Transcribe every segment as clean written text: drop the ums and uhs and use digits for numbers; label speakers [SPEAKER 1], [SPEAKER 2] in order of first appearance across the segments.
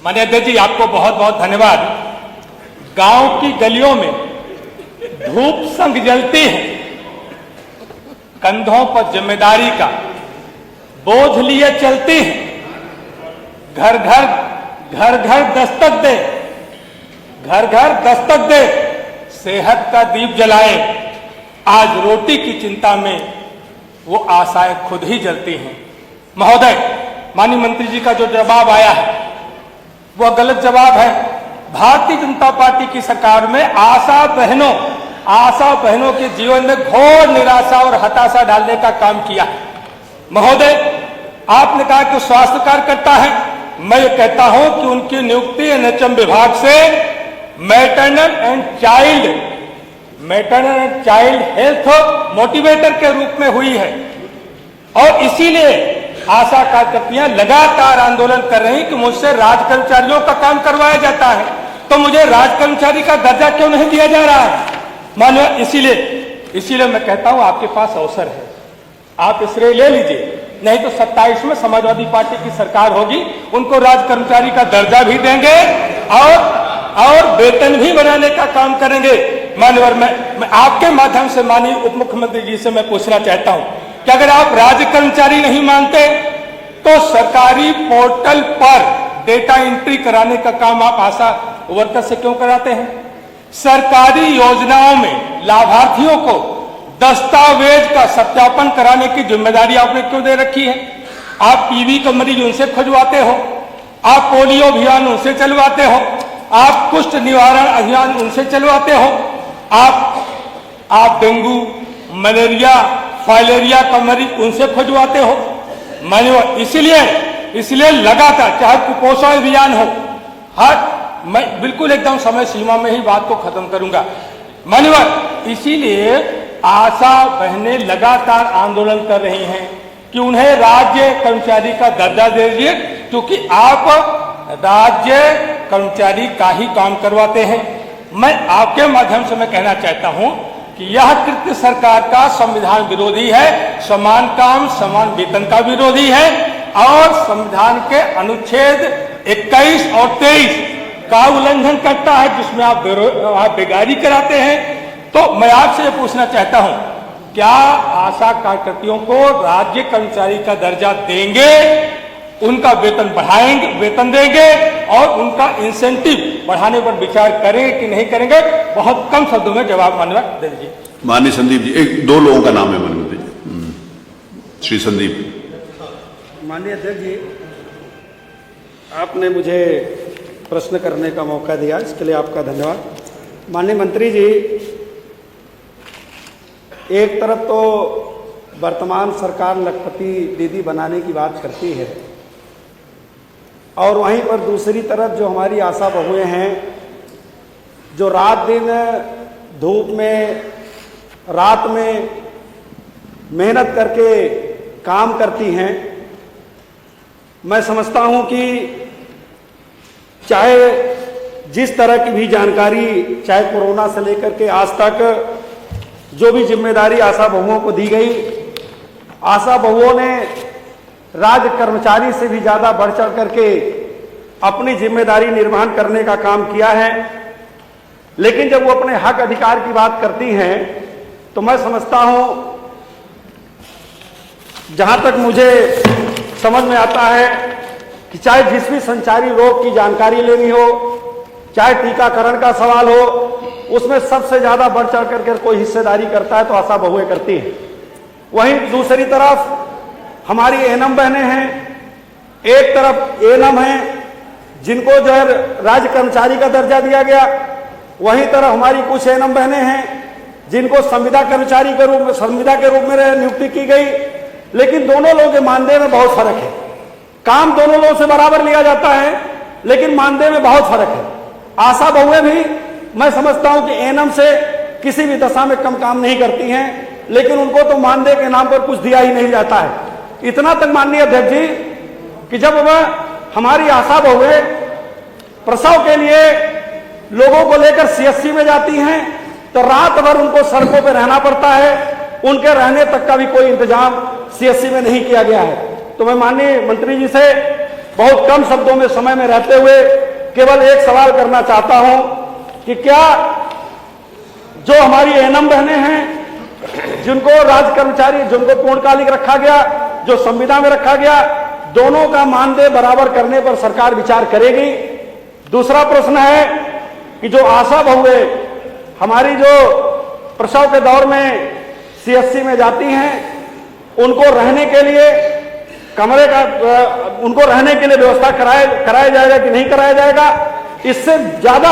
[SPEAKER 1] माननीय अध्यक्ष जी, आपको बहुत बहुत धन्यवाद। गांव की गलियों में धूप संग जलती है, कंधों पर जिम्मेदारी का बोझ लिए चलती है, घर घर दस्तक दे, घर घर दस्तक दे, सेहत का दीप जलाए। आज रोटी की चिंता में वो आशाएं खुद ही जलती हैं। महोदय, माननीय मंत्री जी का जो जवाब आया है वह गलत जवाब है। भारतीय जनता पार्टी की सरकार में आशा बहनों के जीवन में घोर निराशा और हताशा डालने का काम किया है। महोदय, आपने कहा कि स्वास्थ्य कार्यकर्ता है, मैं ये कहता हूं कि उनकी नियुक्ति एनएचएम विभाग से maternal and child health motivator के रूप में हुई है और इसीलिए आशा कार्यकर्तियां लगातार आंदोलन कर रही कि मुझसे राज कर्मचारियों का काम करवाया जाता है, तो मुझे राज कर्मचारी का दर्जा क्यों नहीं दिया जा रहा है। माननीय, इसीलिए मैं कहता हूं आपके पास अवसर है, आप श्रेय ले लीजिए, नहीं तो 27 में समाजवादी पार्टी की सरकार होगी, उनको राज कर्मचारी का दर्जा भी देंगे और वेतन भी बनाने का काम करेंगे। माननीय, मैं आपके माध्यम से माननीय उप मुख्यमंत्री जी से मैं पूछना चाहता हूं कि अगर आप राज्य कर्मचारी नहीं मानते तो सरकारी पोर्टल पर डेटा एंट्री कराने का काम आप आशा वर्कर से क्यों कराते हैं? सरकारी योजनाओं में लाभार्थियों को दस्तावेज का सत्यापन कराने की जिम्मेदारी आपने क्यों दे रखी है? आप टीबी का मरीज उनसे खुजवाते हो, आप पोलियो अभियान उनसे चलवाते हो, आप कुष्ठ निवारण अभियान उनसे चलवाते हो, आप डेंगू, मलेरिया, फाइलेरिया का मरीज उनसे खुजवाते हो। माननीय, इसलिए लगातार चाहे कुपोषण अभियान हो, मैं बिल्कुल एकदम समय सीमा में ही बात को खत्म करूंगा। माननीय, इसीलिए आशा बहनें लगातार आंदोलन कर रही हैं कि उन्हें राज्य कर्मचारी का दर्जा दे दीजिए, क्योंकि आप राज्य कर्मचारी का ही काम करवाते हैं। मैं आपके माध्यम से मैं कहना चाहता हूं कि यह कृत्य सरकार का संविधान विरोधी है, समान काम समान वेतन का विरोधी है और संविधान के अनुच्छेद 21 और 23 का उल्लंघन करता है, जिसमें आप बेगारी कराते हैं। तो मैं आपसे ये पूछना चाहता हूं, क्या आशा कार्यकर्तियों को राज्य कर्मचारी का दर्जा देंगे, उनका वेतन देंगे और उनका इंसेंटिव बढ़ाने पर विचार करेंगे कि नहीं करेंगे? बहुत कम शब्दों में जवाब माननीय दे दीजिए।
[SPEAKER 2] माननीय संदीप जी, दो लोगों का नाम है माननीय जी। श्री संदीप।
[SPEAKER 3] माननीय अध्यक्ष जी, आपने मुझे प्रश्न करने का मौका दिया, इसके लिए आपका धन्यवाद। माननीय मंत्री जी, एक तरफ तो वर्तमान सरकार लखपति दीदी बनाने की बात करती है और वहीं पर दूसरी तरफ जो हमारी आशा बहुएं हैं, जो रात दिन धूप में रात में मेहनत करके काम करती हैं। मैं समझता हूं कि चाहे जिस तरह की भी जानकारी, चाहे कोरोना से लेकर के आज तक जो भी जिम्मेदारी आशा बहुओं को दी गई, आशा बहुओं ने राज्य कर्मचारी से भी ज्यादा बढ़ चढ़ करके अपनी जिम्मेदारी निर्वहन करने का काम किया है। लेकिन जब वो अपने हक अधिकार की बात करती हैं तो मैं समझता हूं, जहां तक मुझे समझ में आता है कि चाहे जिस भी संचारी रोग की जानकारी लेनी हो, चाहे टीकाकरण का सवाल हो, उसमें सबसे ज्यादा बढ़ चढ़ करके कोई हिस्सेदारी करता है तो आशा बहुएं करती हैं। वहीं दूसरी तरफ हमारी एएनएम बहनें हैं, एक तरफ एएनएम हैं जिनको जो है राज्य कर्मचारी का दर्जा दिया गया, वहीं तरफ हमारी कुछ एएनएम बहनें हैं जिनको संविदा कर्मचारी के रूप में, संविदा के रूप में नियुक्ति की गई। लेकिन दोनों लोगों के मानदेय में बहुत फर्क है। काम दोनों लोगों से बराबर लिया जाता है, लेकिन मानदेय में बहुत फर्क है। आशा बहुएं भी मैं समझता हूं कि एएनएम से किसी भी दशा में कम काम नहीं करती हैं, लेकिन उनको तो मानदेय के नाम पर कुछ दिया ही नहीं जाता है। इतना तक माननीय अध्यक्ष जी कि जब हमारी आशा बहुएं प्रसव के लिए लोगों को लेकर सीएससी में जाती हैं तो रात भर उनको सड़कों पर रहना पड़ता है, उनके रहने तक का भी कोई इंतजाम सीएससी में नहीं किया गया है। तो मैं माननीय मंत्री जी से बहुत कम शब्दों में समय में रहते हुए केवल एक सवाल करना चाहता हूं कि क्या जो हमारी एएनएम बहनें हैं, जिनको राज्य कर्मचारी, जिनको पूर्णकालिक रखा गया, जो संविदा में रखा गया, दोनों का मानदेय बराबर करने पर सरकार विचार करेगी? दूसरा प्रश्न है कि जो आशा बहुएं हमारी जो प्रसव के दौर में सीएससी में जाती हैं, उनको रहने के लिए कमरे का उनको रहने के लिए व्यवस्था कराया जाएगा कि नहीं कराया जाएगा? इससे ज्यादा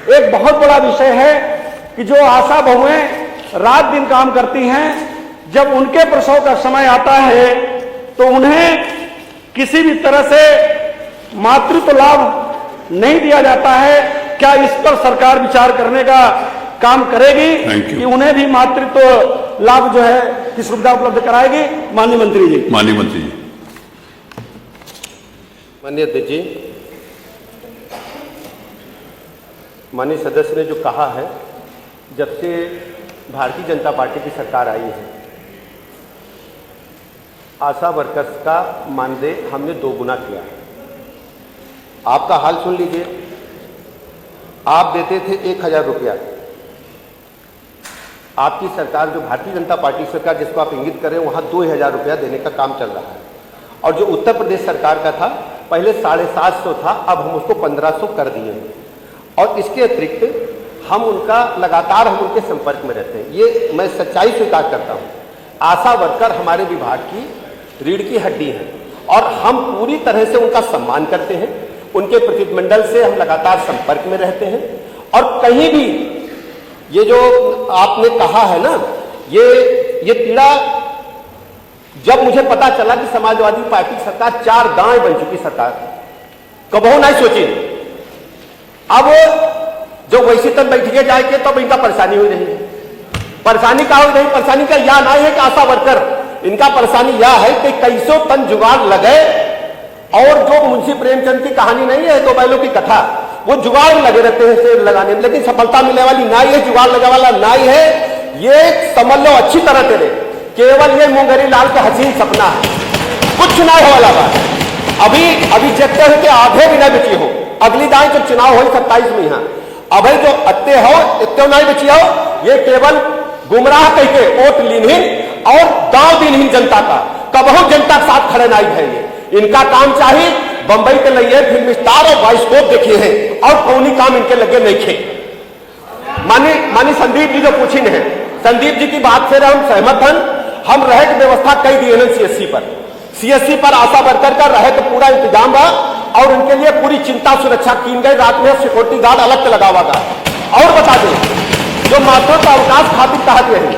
[SPEAKER 3] एक बहुत बड़ा विषय है कि जो आशा बहुएं रात दिन काम करती हैं, जब उनके प्रसव का समय आता है तो उन्हें किसी भी तरह से मातृत्व लाभ नहीं दिया जाता है। क्या इस पर सरकार विचार करने का काम करेगी कि उन्हें भी मातृत्व लाभ जो है की सुविधा उपलब्ध कराएगी? माननीय मंत्री जी।
[SPEAKER 2] माननीय मंत्री जी।
[SPEAKER 4] माननीय अध्यक्ष जी, माननीय सदस्य ने जो कहा है, जब से भारतीय जनता पार्टी की सरकार आई है, आशा वर्कर्स का मानदेय हमने 2 गुना किया है। आपका हाल सुन लीजिए, आप देते थे 1000 रुपया, आपकी सरकार, जो भारतीय जनता पार्टी सरकार जिसको आप इंगित करें, वहां 2000 रुपया देने का काम चल रहा है। और जो उत्तर प्रदेश सरकार का था, पहले 750 था, अब हम उसको 1500 कर दिए हैं। और इसके अतिरिक्त हम उनके संपर्क में रहते हैं। ये मैं सच्चाई स्वीकार करता हूं। आशा वर्कर हमारे विभाग की रीढ़ की हड्डी है और हम पूरी तरह से उनका सम्मान करते हैं। उनके प्रतिनिधिमंडल से हम लगातार संपर्क में रहते हैं और कहीं भी ये जो आपने कहा है ना, ये पीड़ा, जब मुझे पता चला कि समाजवादी पार्टी की सरकार 4 दाएं बन चुकी सरकार, कबहू नहीं सोची। अब जो वैसी तक बैठिए जाएंगे तब इनका परेशानी हुई रही है। परेशानी का हुई रही, परेशानी का यह नहीं है कि आशा वर्कर, इनका परेशानी यह है कि कैसों तन जुगाड़ लगे। और जो मुंशी प्रेमचंद की कहानी नहीं है, 2 बैलों की कथा, वो जुगाड़ लगे रहते हैं शेर लगाने में, लेकिन सफलता मिलने वाली नाई है, जुगाड़ लगे वाला नाई है। ये समझ लो अच्छी तरह से, केवल ये मुंगरी लाल का हसीन सपना है, कुछ चुनाव हो वाला बात। अभी देखते हैं कि आधे भी नहीं बची हो। अगली दाएं जो चुनाव हो 27 में, यहाँ अभी जो अत्ते हो इतने नहीं बची हो, ये केवल गुमराह कह के वोट लीनहीन और दांव दीनहीन जनता का, कबहू जनता के साथ खड़े नहीं भैंगे। इनका काम चाहिए बंबई के लिए फिल्म स्टार और बाइस्कोप देखिए हैं और कौनी काम इनके लगे नहीं खे। मानी संदीप जी जो पूछी है, संदीप जी की बात से हम सहमत हैं। हम रहे की व्यवस्था कई दिए हैं सीएससी पर आशा वर्कर का रहे तो पूरा इंतजाम बा और उनके लिए पूरी चिंता सुरक्षा की गई। रात में सिक्योरिटी गार्ड अलग से लगा हुआ था। और बता दें, जो मातृत्व अवकाश खातिर कहते हैं,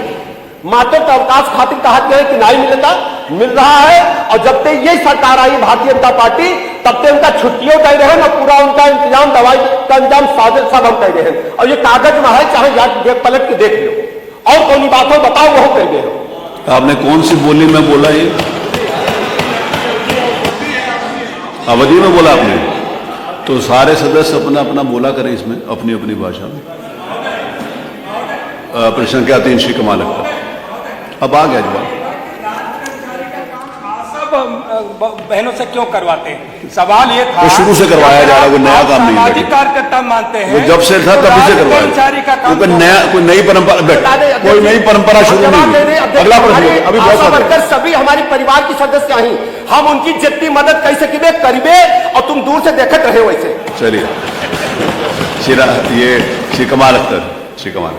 [SPEAKER 4] मातृत्व अवकाश खातिर कहते हैं कि नहीं मिल रहा है। और जब तक ये सरकार आई भारतीय जनता पार्टी, तब तक उनका छुट्टियों कह रहे हैं ना, पूरा उनका इंतजाम, दवाई का इंतजाम सब हम कह रहे हैं। और ये कागज में है, चाहे जाके पलट के देख लो। और कौन बात हो बताओ, वो कह रहे हो।
[SPEAKER 2] आपने कौन सी बोली में बोला? ये अवधि में बोला आपने? तो सारे सदस्य अपना अपना बोला करें इसमें अपनी अपनी भाषा में। प्रश्न क्या 3 श्री कमाल अख्तर। अब आ गया जवाब।
[SPEAKER 1] बहनों से क्यों करवाते हैं? सवाल ये था,
[SPEAKER 2] तो शुरू से करवाया जा रहा, वो नया काम नहीं है।
[SPEAKER 1] सामाजिक कार्यकर्ता मानते हैं,
[SPEAKER 2] वो जब से था तभी से करवाया। कोई नई परंपरा, कोई नई परंपरा शुरू नहीं। अगला प्रश्न। अभी बहुत
[SPEAKER 4] सभी हमारे परिवार की सदस्य ही, हम उनकी जितनी मदद कैसे करीबे और तुम दूर से देखते रहे वैसे।
[SPEAKER 2] चलिए, ये श्री कमाल अख्तर, श्री कमाल।